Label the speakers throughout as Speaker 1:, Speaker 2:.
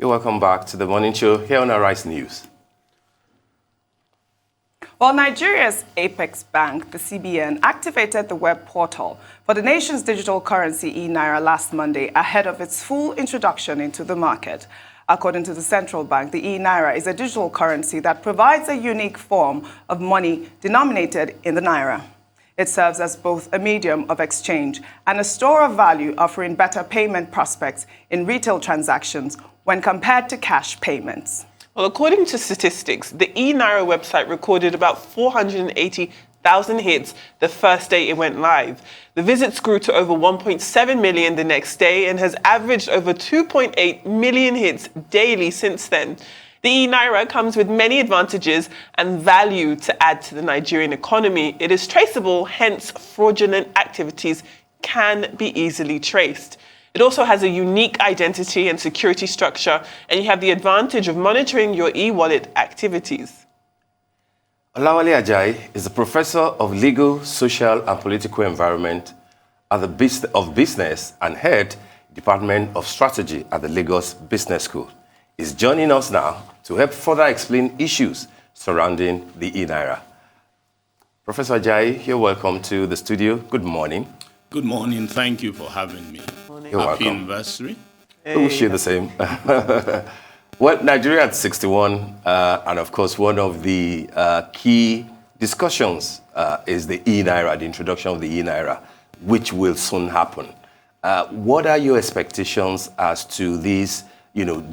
Speaker 1: You're welcome back to the morning show here on Arise News.
Speaker 2: Well, Nigeria's Apex Bank, the CBN, activated the web portal for the nation's digital currency eNaira last Monday ahead of its full introduction into the market. According to the central bank, the eNaira is a digital currency that provides a unique form of money denominated in the naira. It serves as both a medium of exchange and a store of value, offering better payment prospects in retail transactions when compared to cash payments.
Speaker 3: Well, according to statistics, the eNaira website recorded about 480,000 hits the first day it went live. The visits grew to over 1.7 million the next day and has averaged over 2.8 million hits daily since then. The eNaira comes with many advantages and value to add to the Nigerian economy. It is traceable, hence fraudulent activities can be easily traced. It also has a unique identity and security structure, and you have the advantage of monitoring your e-wallet activities.
Speaker 1: Olawale Ajai is a professor of legal, social, and political environment at the business and head Department of Strategy at the Lagos Business School. He's joining us now to help further explain issues surrounding the eNaira. Professor Ajai, you're welcome to the studio. Good morning.
Speaker 4: Good morning. Thank you for having me.
Speaker 1: You're
Speaker 4: Happy
Speaker 1: welcome.
Speaker 4: anniversary.
Speaker 1: We wish you the same. Well, Nigeria at 61, and of course, one of the key discussions is the eNaira, the introduction of the eNaira, which will soon happen. What are your expectations as to this,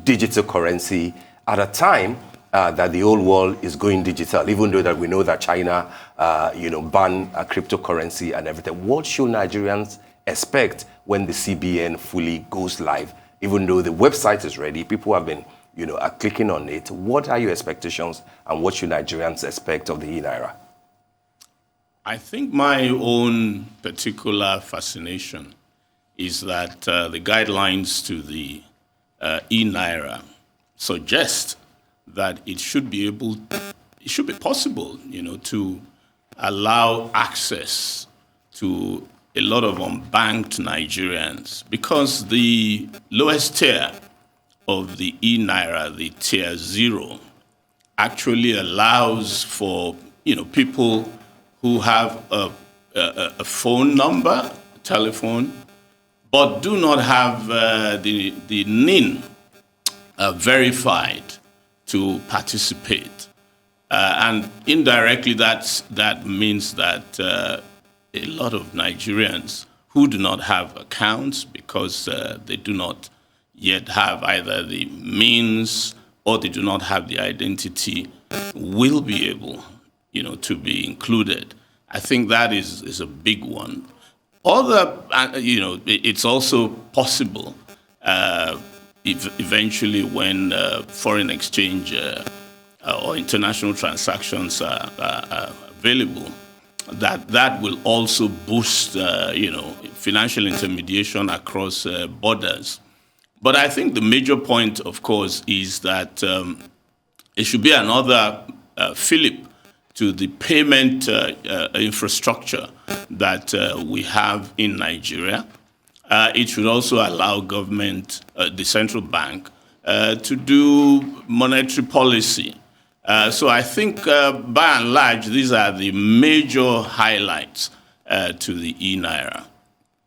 Speaker 1: digital currency at a time that the whole world is going digital, even though that we know that China, banned cryptocurrency and everything? What should Nigerians expect when the CBN fully goes live? Even though the website is ready, people have been, are clicking on it. What are your expectations, and what should Nigerians expect of the eNaira?
Speaker 4: I think my own particular fascination is that the guidelines to the eNaira suggest that it should be possible, to allow access to a lot of unbanked Nigerians, because the lowest tier of the eNaira, the tier 0, actually allows for people who have a phone number, telephone, but do not have the NIN verified to participate. And indirectly, that means that a lot of Nigerians who do not have accounts because they do not yet have either the means or they do not have the identity will be able, to be included. I think that is a big one. It's also possible eventually when foreign exchange or international transactions are available, that will also boost, financial intermediation across borders. But I think the major point, of course, is that it should be another fillip to the payment infrastructure that we have in Nigeria. It should also allow government, the central bank, to do monetary policy. So I think, by and large, these are the major highlights to the eNaira.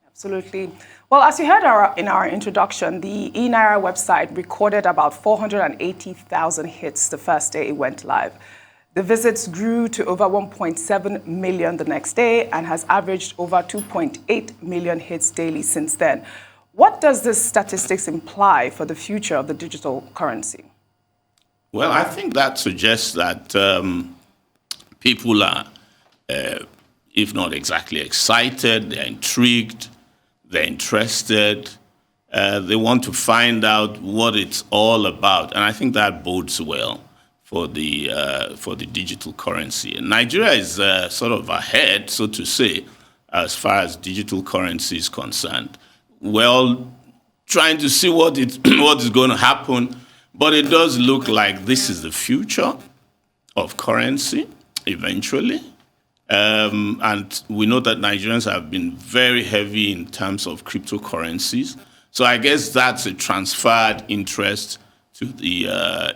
Speaker 2: Absolutely. Well, as you heard in our introduction, the eNaira website recorded about 480,000 hits the first day it went live. The visits grew to over 1.7 million the next day and has averaged over 2.8 million hits daily since then. What does this statistics imply for the future of the digital currency?
Speaker 4: Well, I think that suggests that people are, if not exactly excited, they're intrigued, they're interested, they want to find out what it's all about. And I think that bodes well for the digital currency. And Nigeria is sort of ahead, so to say, as far as digital currency is concerned. Well, trying to see what is going to happen, but it does look like this is the future of currency eventually. And we know that Nigerians have been very heavy in terms of cryptocurrencies. So I guess that's a transferred interest to the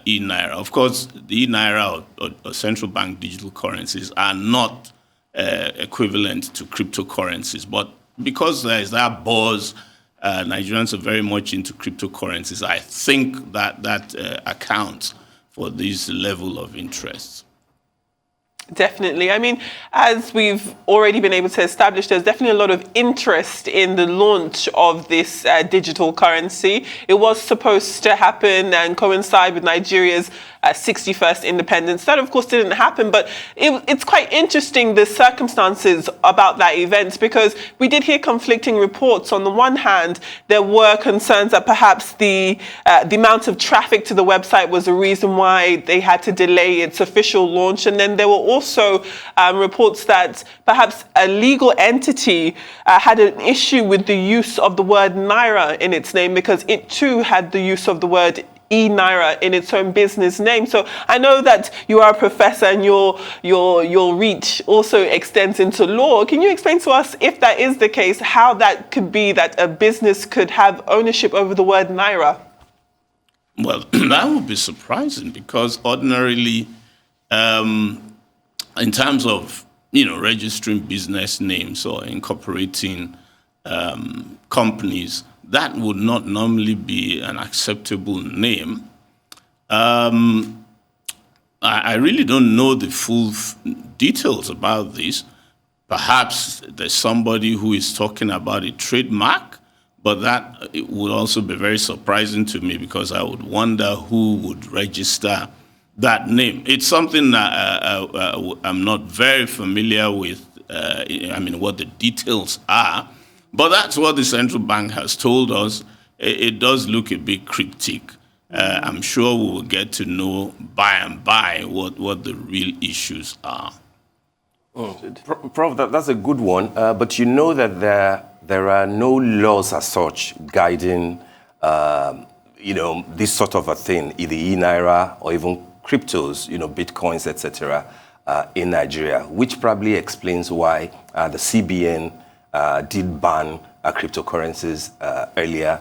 Speaker 4: eNaira. Of course, the eNaira or central bank digital currencies are not equivalent to cryptocurrencies, but because there is that buzz, Nigerians are very much into cryptocurrencies. I think that accounts for this level of interest.
Speaker 3: Definitely. I mean, as we've already been able to establish, there's definitely a lot of interest in the launch of this digital currency. It was supposed to happen and coincide with Nigeria's 61st independence. That, of course, didn't happen, but it's quite interesting, the circumstances about that event, because we did hear conflicting reports. On the one hand, there were concerns that perhaps the amount of traffic to the website was a reason why they had to delay its official launch. And then there were also reports that perhaps a legal entity had an issue with the use of the word Naira in its name, because it too had the use of the word E-Naira in its own business name. So I know that you are a professor and your reach also extends into law. Can you explain to us, if that is the case, how that could be that a business could have ownership over the word Naira?
Speaker 4: Well, that would be surprising, because ordinarily, in terms of registering business names or incorporating companies, that would not normally be an acceptable name. I really don't know the full details about this. Perhaps there's somebody who is talking about a trademark, but that it would also be very surprising to me, because I would wonder who would register that name. It's something that I'm not very familiar with, what the details are. But that's what the central bank has told us. It does look a bit cryptic. I'm sure we will get to know by and by what the real issues are.
Speaker 1: Prof, that's a good one. But you know that there are no laws as such guiding, this sort of a thing, either eNaira or even cryptos, bitcoins, etc., in Nigeria, which probably explains why the CBN did ban cryptocurrencies earlier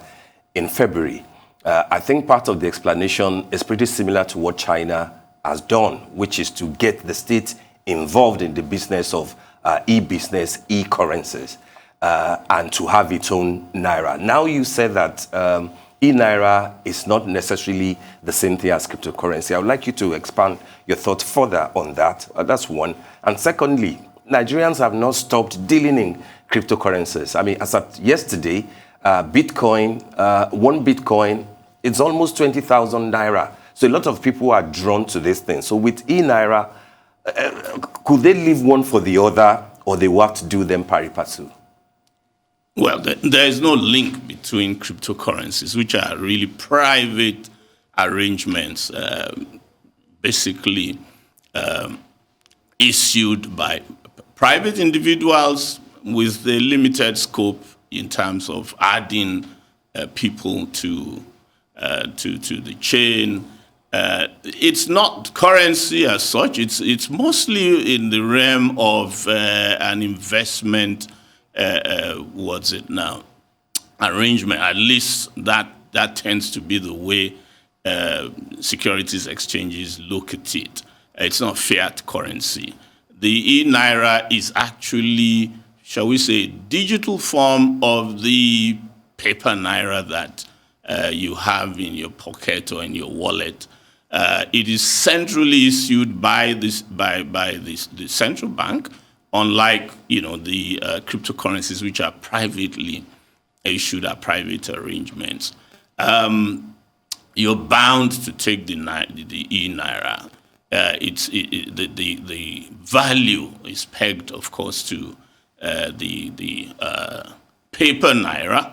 Speaker 1: in February. I think part of the explanation is pretty similar to what China has done, which is to get the state involved in the business of e-business, e-currencies, and to have its own Naira. Now you said that eNaira is not necessarily the same thing as cryptocurrency. I would like you to expand your thought further on that. That's one. And secondly, Nigerians have not stopped dealing in cryptocurrencies. I mean, as of yesterday, Bitcoin, one Bitcoin, it's almost 20,000 Naira. So a lot of people are drawn to this thing. So with eNaira, could they leave one for the other, or they will have to do them pari passu?
Speaker 4: Well, there is no link between cryptocurrencies, which are really private arrangements, basically issued by private individuals with a limited scope in terms of adding people to the chain. It's not currency as such. It's mostly in the realm of an investment. What's it now? Arrangement. At least that tends to be the way securities exchanges look at it. It's not fiat currency. The eNaira is actually, shall we say, digital form of the paper Naira that you have in your pocket or in your wallet. It is centrally issued by the central bank, unlike the cryptocurrencies, which are privately issued, are private arrangements. You're bound to take the eNaira. The value is pegged, of course, to the paper Naira.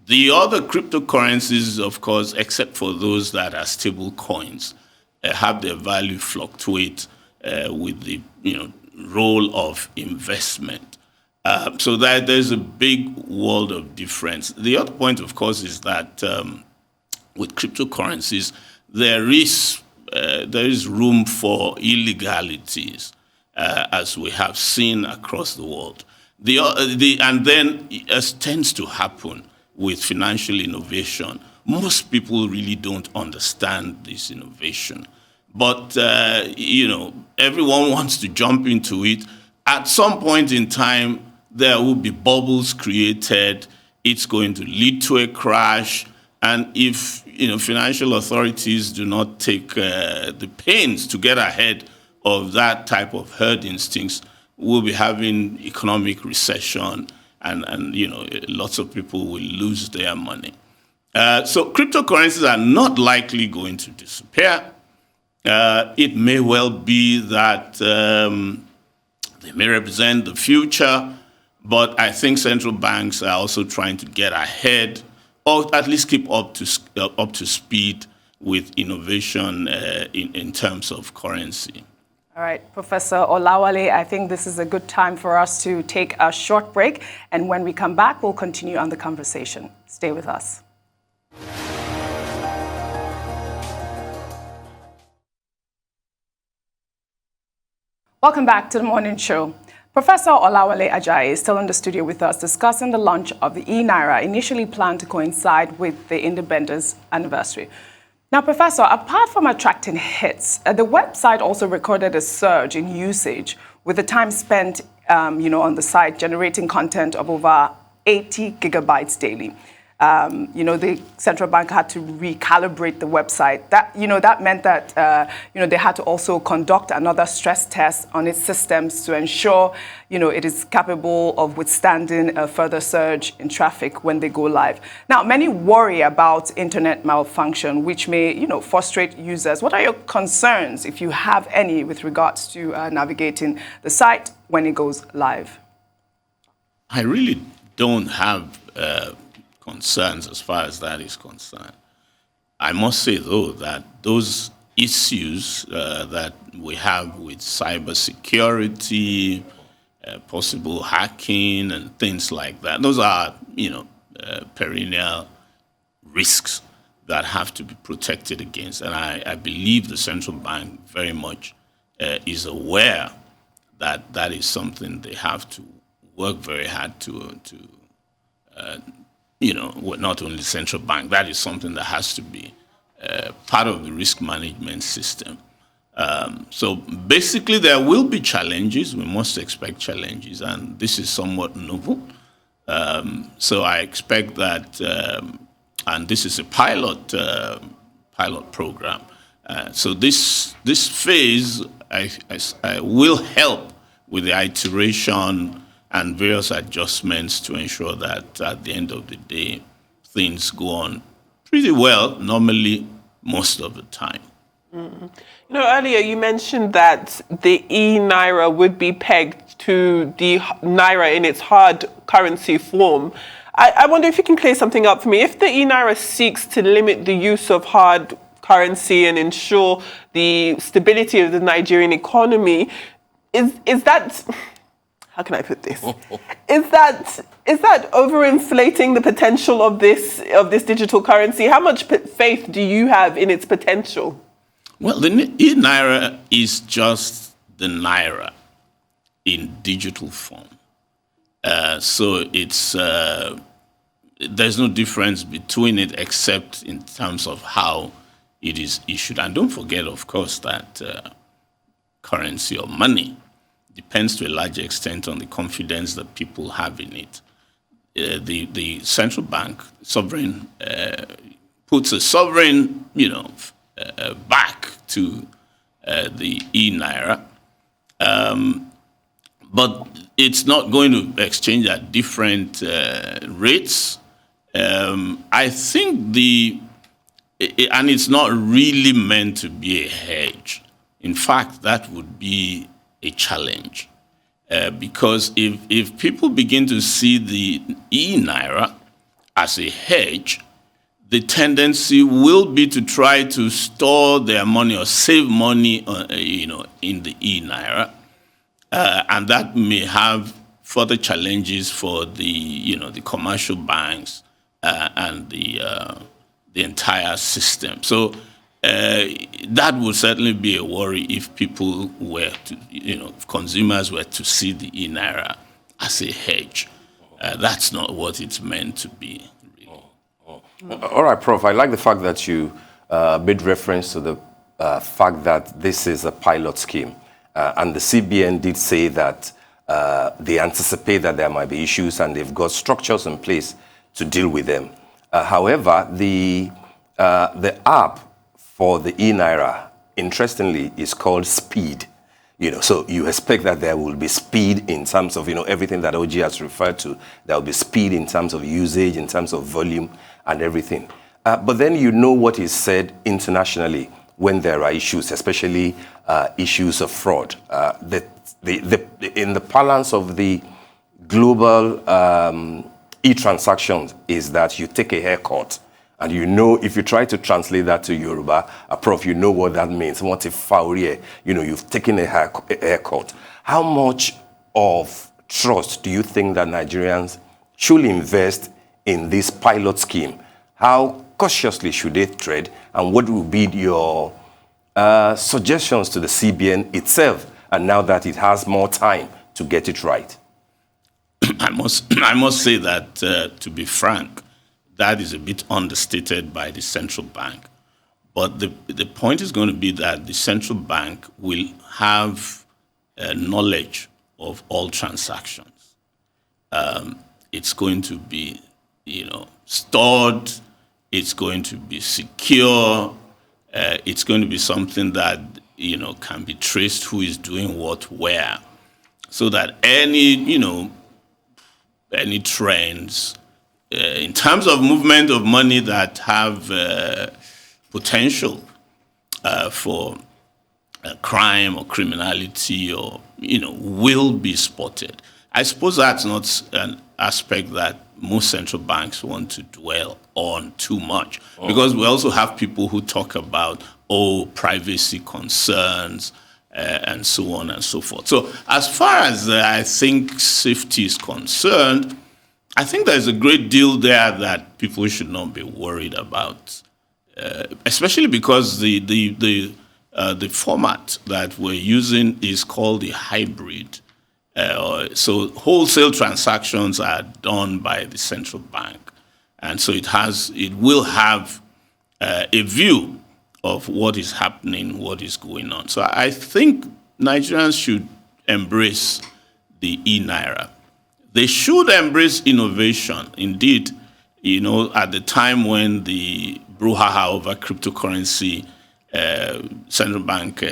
Speaker 4: The other cryptocurrencies, of course, except for those that are stable coins, have their value fluctuate with the role of investment. So that there's a big world of difference. The other point, of course, is that with cryptocurrencies, there is room for illegalities, as we have seen across the world. And then, as tends to happen with financial innovation, most people really don't understand this innovation. But, everyone wants to jump into it. At some point in time, there will be bubbles created. It's going to lead to a crash. And if, financial authorities do not take the pains to get ahead of that type of herd instincts, we'll be having economic recession and lots of people will lose their money. So cryptocurrencies are not likely going to disappear. It may well be that they may represent the future, but I think central banks are also trying to get ahead, or at least keep up to speed with innovation in terms of currency.
Speaker 2: All right, Professor Olawale, I think this is a good time for us to take a short break. And when we come back, we'll continue on the conversation. Stay with us. Welcome back to the morning show. Professor Olawale Ajai is still in the studio with us discussing the launch of the eNaira, initially planned to coincide with the independence anniversary. Now, Professor, apart from attracting hits, the website also recorded a surge in usage, with the time spent, on the site generating content of over 80 gigabytes daily. The central bank had to recalibrate the website. That meant that, they had to also conduct another stress test on its systems to ensure, it is capable of withstanding a further surge in traffic when they go live. Now, many worry about internet malfunction, which may, frustrate users. What are your concerns, if you have any, with regards to navigating the site when it goes live?
Speaker 4: I really don't have concerns as far as that is concerned. I must say, though, that those issues that we have with cybersecurity, possible hacking, and things like that, those are, perennial risks that have to be protected against. And I believe the central bank very much is aware that that is something they have to work very hard to not only the central bank, that is something that has to be part of the risk management system. So basically, there will be challenges. We must expect challenges, and this is somewhat novel. So I expect that, and this is a pilot program. So this phase I will help with the iteration and various adjustments to ensure that at the end of the day, things go on pretty well, normally most of the time.
Speaker 3: Mm-hmm. Earlier you mentioned that the eNaira would be pegged to the Naira in its hard currency form. I wonder if you can clear something up for me. If the eNaira seeks to limit the use of hard currency and ensure the stability of the Nigerian economy, is that... How can I put this? Is that overinflating the potential of this digital currency? How much faith do you have in its potential?
Speaker 4: Well, the eNaira is just the Naira in digital form. So it's there's no difference between it except in terms of how it is issued. And don't forget, of course, that currency or money depends to a large extent on the confidence that people have in it. The central bank, sovereign, puts a sovereign, back to the eNaira, but it's not going to exchange at different rates. I think and it's not really meant to be a hedge. In fact, that would be a challenge, because if people begin to see the eNaira as a hedge, the tendency will be to try to store their money or save money, in the eNaira, and that may have further challenges for the commercial banks and the entire system. So. That would certainly be a worry if people were to, if consumers were to see the eNaira as a hedge. That's not what it's meant to be, really.
Speaker 1: All right, Prof. I like the fact that you made reference to the fact that this is a pilot scheme. And the CBN did say that they anticipate that there might be issues and they've got structures in place to deal with them. However, the app for the eNaira, interestingly, is called Speed. So you expect that there will be speed in terms of, everything that OG has referred to. There will be speed in terms of usage, in terms of volume and everything. But then what is said internationally when there are issues, especially issues of fraud. In the balance of the global e-transactions is that you take a haircut. And if you try to translate that to Yoruba, Prof, you know what that means. What if faurie, you've taken a haircut. How much of trust do you think that Nigerians should invest in this pilot scheme? How cautiously should they tread? And what will be your suggestions to the CBN itself, and now that it has more time to get it right?
Speaker 4: I must say that, to be frank, that is a bit understated by the central bank. But the point is going to be that the central bank will have knowledge of all transactions. It's going to be, stored. It's going to be secure. It's going to be something that, can be traced who is doing what where. So that any trends, in terms of movement of money that have potential for crime or criminality will be spotted. I suppose that's not an aspect that most central banks want to dwell on too much, because we also have people who talk about, privacy concerns, and so on and so forth. So as far as I think safety is concerned, I think there's a great deal there that people should not be worried about, especially because the format that we're using is called the hybrid. So wholesale transactions are done by the central bank, and so it will have a view of what is happening, what is going on. So I think Nigerians should embrace the eNaira. They should embrace innovation. Indeed, at the time when the brouhaha over cryptocurrency, central bank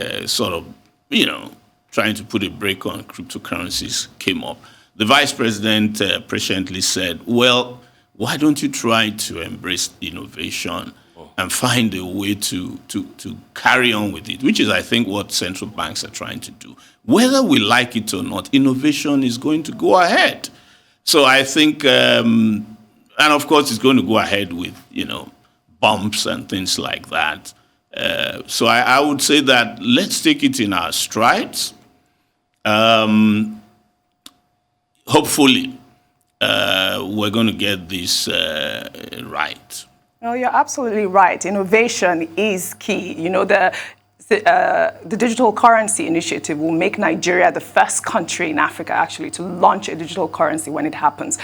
Speaker 4: trying to put a brake on cryptocurrencies came up, the vice president presciently said, well, why don't you try to embrace innovation and find a way to carry on with it, which is, I think, what central banks are trying to do. Whether we like it or not, innovation is going to go ahead. So I think, and of course, it's going to go ahead with, bumps and things like that. So I would say that let's take it in our strides. Hopefully, we're going to get this right.
Speaker 2: No, you're absolutely right. Innovation is key. The digital currency initiative will make Nigeria the first country in Africa, actually, to launch a digital currency when it happens.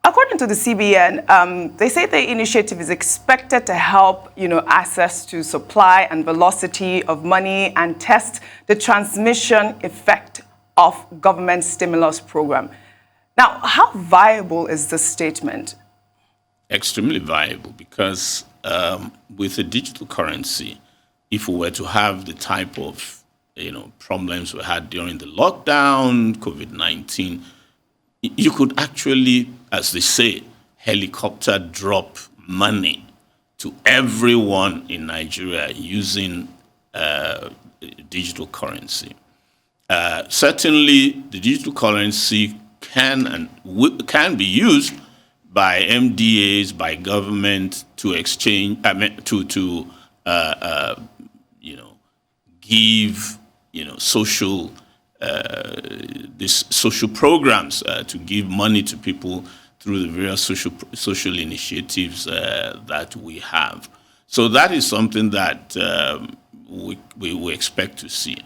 Speaker 2: According to the CBN, they say the initiative is expected to help, access to supply and velocity of money and test the transmission effect of government stimulus program. Now, how viable is this statement?
Speaker 4: Extremely viable, because with a digital currency, if we were to have the type of problems we had during the lockdown, COVID-19, you could actually, as they say, helicopter drop money to everyone in Nigeria using digital currency. Certainly, the digital currency can be used by MDAs, by government to exchange, give, social programs to give money to people through the various social initiatives that we have. So that is something that we expect to see.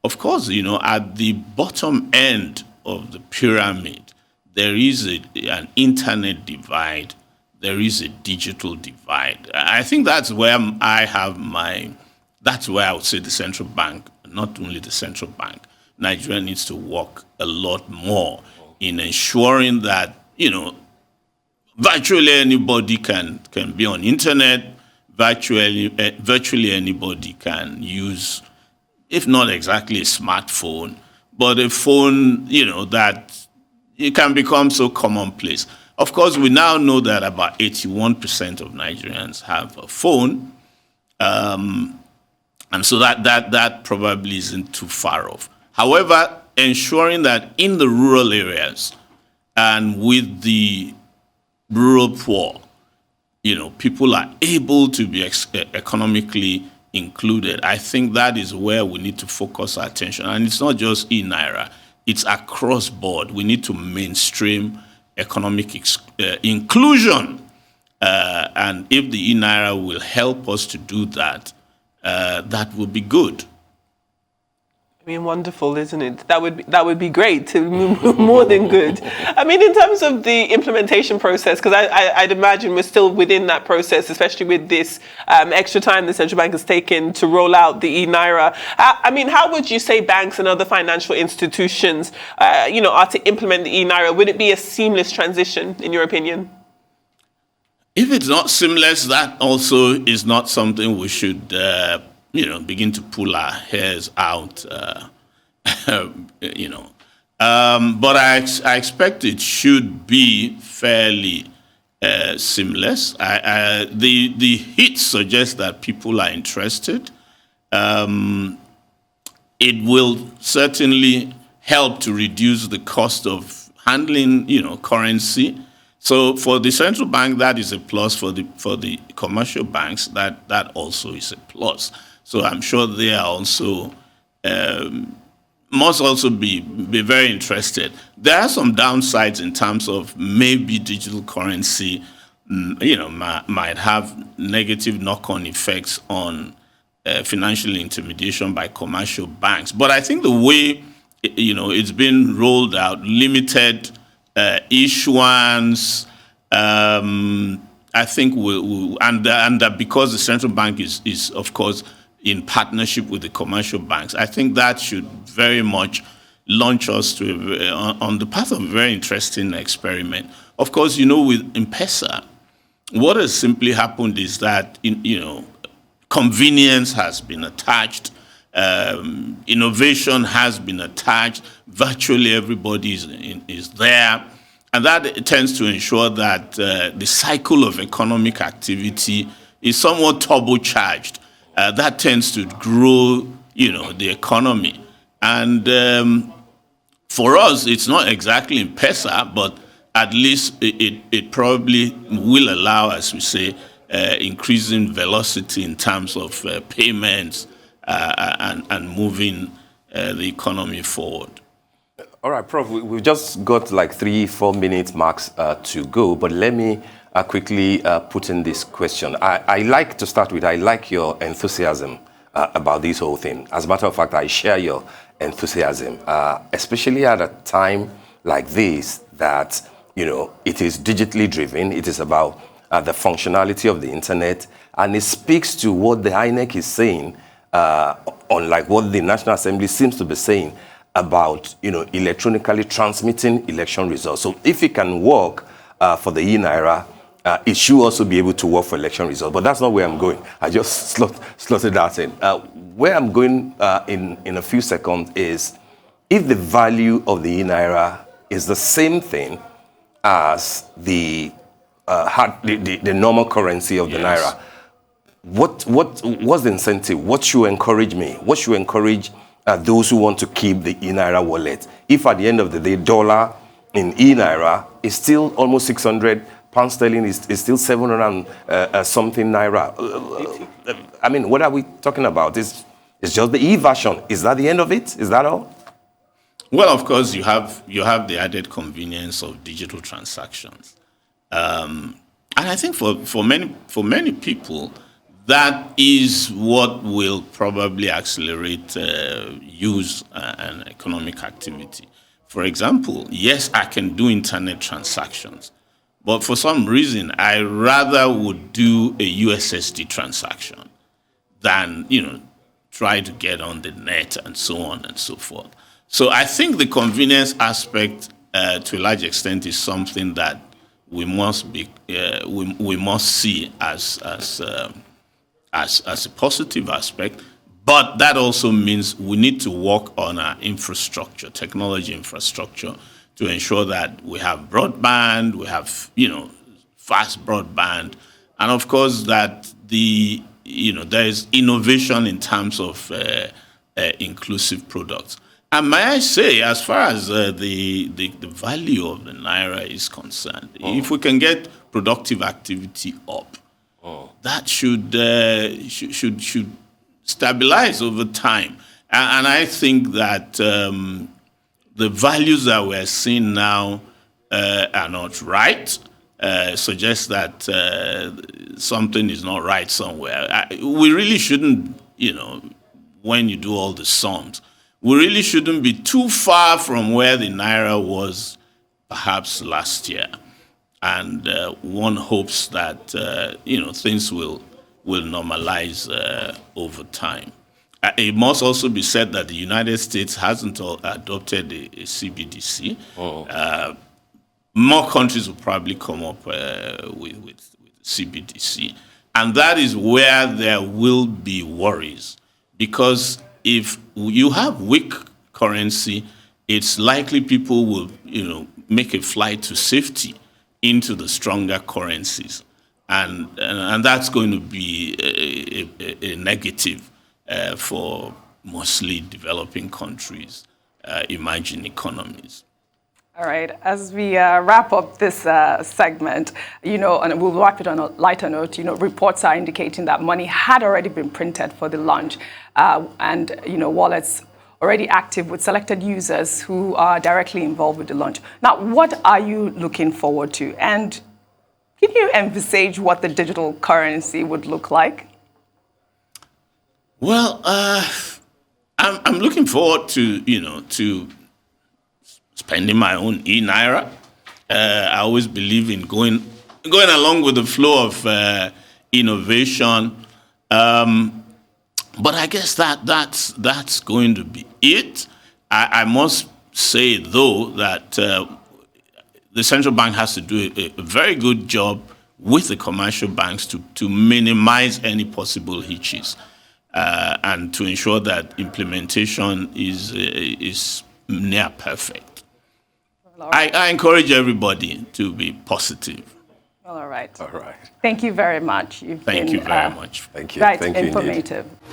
Speaker 4: Of course, at the bottom end of the pyramid, there is an internet divide there is a digital divide. I think that's where that's where I would say the central bank, not only the central bank, Nigeria needs to work a lot more in ensuring that, virtually anybody can be on internet, virtually anybody can use, if not exactly a smartphone, but a phone, that it can become so commonplace. Of course, we now know that about 81% of Nigerians have a phone, and so that probably isn't too far off. However, ensuring that in the rural areas and with the rural poor, people are able to be economically included. I think that is where we need to focus our attention. And it's not just eNaira, it's across board. We need to mainstream economic inclusion. And if the eNaira will help us to do that, that will be good.
Speaker 3: I mean, wonderful, isn't it? That would be great, more than good. I mean, in terms of the implementation process, because I'd imagine we're still within that process, especially with this extra time the central bank has taken to roll out the eNaira. I mean, how would you say banks and other financial institutions, are to implement the eNaira? Would it be a seamless transition, in your opinion?
Speaker 4: If it's not seamless, that also is not something we should begin to pull our hairs out, But I expect it should be fairly seamless. The hits suggest that people are interested. It will certainly help to reduce the cost of handling, currency. So for the central bank, that is a plus. For the commercial banks, that also is a plus. So I'm sure they are also must also be very interested. There are some downsides in terms of maybe digital currency, might have negative knock-on effects on financial intimidation by commercial banks. But I think the way it's been rolled out, limited issuance, I think and because the central bank is of course in partnership with the commercial banks, I think that should very much launch us to on the path of a very interesting experiment. Of course, with M-Pesa, what has simply happened is that convenience has been attached, innovation has been attached. Virtually everybody is there, and that tends to ensure that the cycle of economic activity is somewhat turbocharged. That tends to grow, the economy. And for us, it's not exactly M-Pesa, but at least it probably will allow, as we say, increasing velocity in terms of payments and moving the economy forward.
Speaker 1: All right, Prof, we've just got like 3-4 minutes max to go, but let me quickly put in this question. I like to start with, I like your enthusiasm about this whole thing. As a matter of fact, I share your enthusiasm, especially at a time like this that, it is digitally driven. It is about the functionality of the internet, and it speaks to what the INEC is saying, unlike what the National Assembly seems to be saying about, electronically transmitting election results. So if it can work for the eNaira, it should also be able to work for election results. But that's not where I'm going. I just slotted that in. Where I'm going in a few seconds is, if the value of the eNaira is the same thing as the normal currency of the Naira, what's the incentive? What should encourage me? What should encourage those who want to keep the eNaira wallet? If at the end of the day, dollar in eNaira is still almost 600, pound sterling is still 700 and something Naira. I mean, what are we talking about? It's just the e-version. Is that the end of it? Is that all?
Speaker 4: Well, of course, you have the added convenience of digital transactions. And I think for many people, that is what will probably accelerate use and economic activity. For example, yes, I can do internet transactions, But for some reason, I rather would do a USSD transaction than, try to get on the net and so on and so forth. So I think the convenience aspect, to a large extent, is something that we must see as a positive aspect. But that also means we need to work on our infrastructure, technology infrastructure, to ensure that we have broadband, we have, fast broadband, and of course that there is innovation in terms of inclusive products. And may I say, as far as the value of the Naira is concerned, if we can get productive activity up, that should stabilize over time. And I think that the values that we're seeing now are not right, suggests that something is not right somewhere. We really shouldn't, when you do all the sums, we really shouldn't be too far from where the Naira was perhaps last year. And one hopes that, things will normalize over time. It must also be said that the United States hasn't adopted a CBDC. More countries will probably come up with CBDC. And that is where there will be worries. Because if you have weak currency, it's likely people will, make a flight to safety into the stronger currencies. And that's going to be a negative for mostly developing countries, emerging economies.
Speaker 2: All right, as we wrap up this segment, and we'll wrap it on a lighter note, reports are indicating that money had already been printed for the launch, and, wallets already active with selected users who are directly involved with the launch. Now, what are you looking forward to? And can you envisage what the digital currency would look like?
Speaker 4: Well, I'm looking forward to, to spending my own eNaira. I always believe in going along with the flow of innovation. But I guess that's going to be it. I must say, though, that the central bank has to do a very good job with the commercial banks to minimize any possible hitches and to ensure that implementation is near perfect. Well, right. I encourage everybody to be positive.
Speaker 2: Well, all right.
Speaker 1: All right.
Speaker 2: Thank you very much.
Speaker 4: Thank you very much.
Speaker 1: Thank you.
Speaker 2: Right,
Speaker 1: Thank you
Speaker 2: informative.
Speaker 1: indeed.